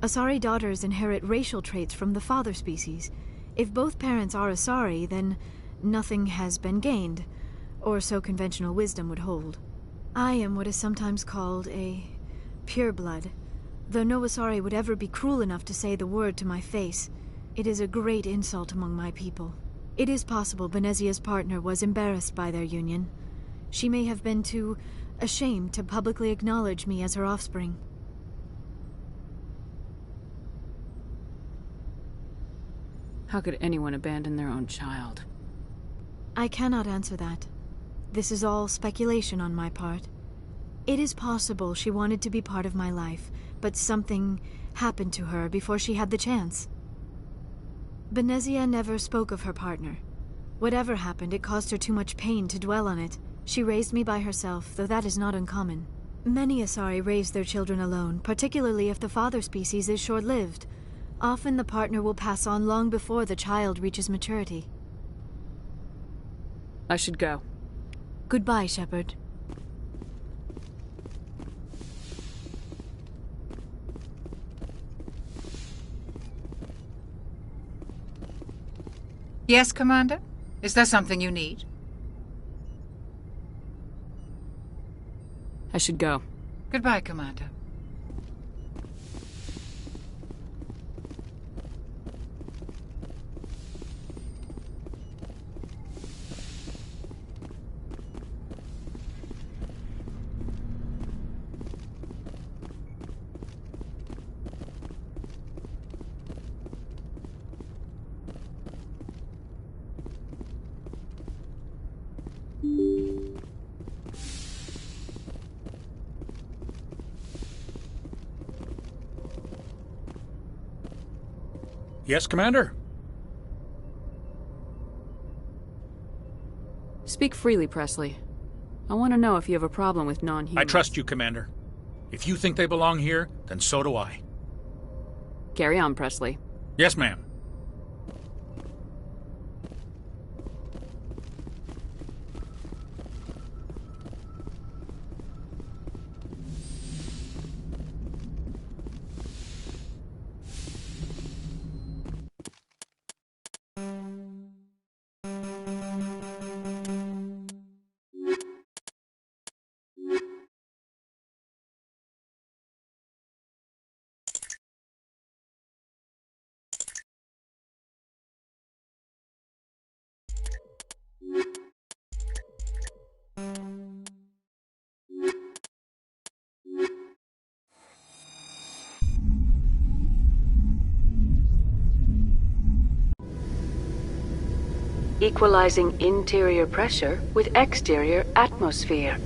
Asari daughters inherit racial traits from the father species. If both parents are Asari, then nothing has been gained, or so conventional wisdom would hold. I am what is sometimes called a pureblood, though no Asari would ever be cruel enough to say the word to my face. It is a great insult among my people. It is possible Benezia's partner was embarrassed by their union. She may have been too ashamed to publicly acknowledge me as her offspring. How could anyone abandon their own child? I cannot answer that. This is all speculation on my part. It is possible she wanted to be part of my life, but something happened to her before she had the chance. Benezia never spoke of her partner. Whatever happened, it caused her too much pain to dwell on it. She raised me by herself, though that is not uncommon. Many Asari raise their children alone, particularly if the father species is short-lived. Often the partner will pass on long before the child reaches maturity. I should go. Goodbye, Shepard. Yes, Commander? Is there something you need? I should go. Goodbye, Commander. Yes, Commander? Speak freely, Presley. I want to know if you have a problem with non-humans. I trust you, Commander. If you think they belong here, then so do I. Carry on, Presley. Yes, ma'am. Equalizing interior pressure with exterior atmosphere.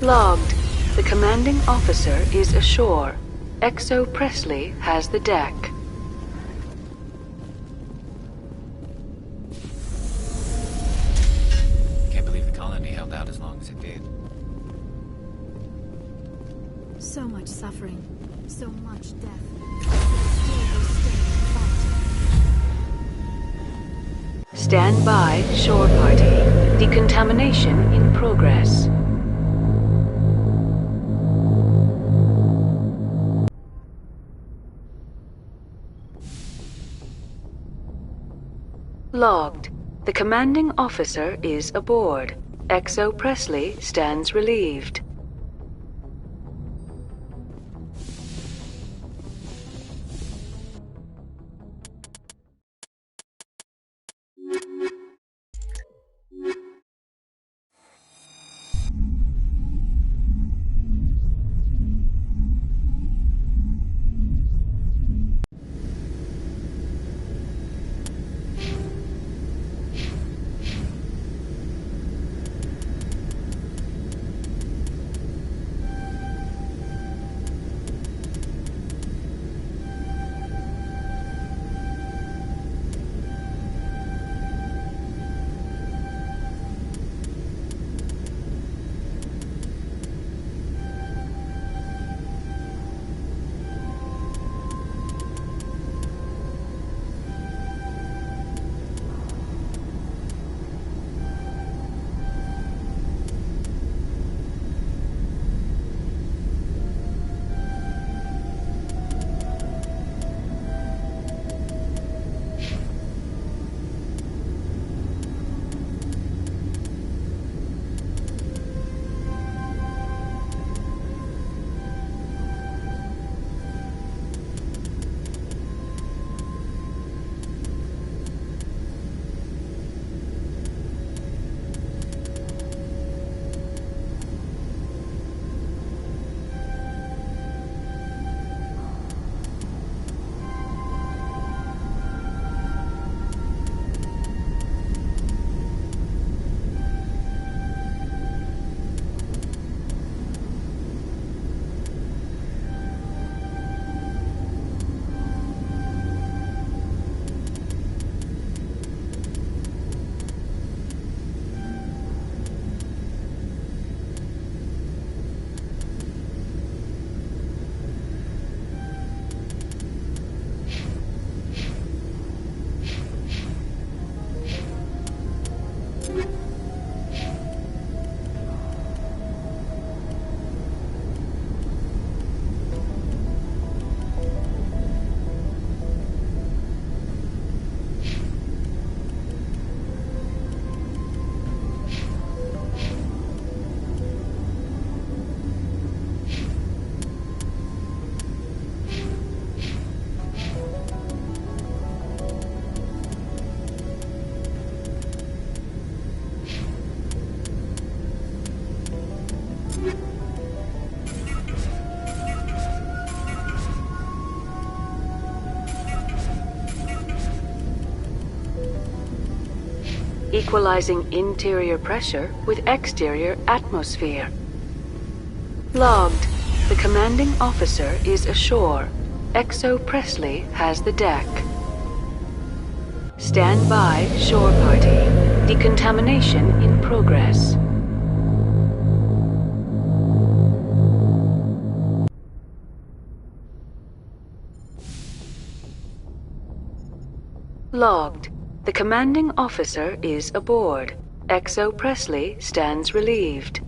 Logged. The commanding officer is ashore. XO Presley has the deck. Can't believe the colony held out as long as it did. So much suffering, so much death. Still they stay and fight. Stand by, shore party. Decontamination in progress. Logged. The commanding officer is aboard. XO Presley stands relieved. Equalizing interior pressure with exterior atmosphere. Logged. The commanding officer is ashore. XO Presley has the deck. Stand by, shore party. Decontamination in progress. Logged. The commanding officer is aboard. XO Presley stands relieved.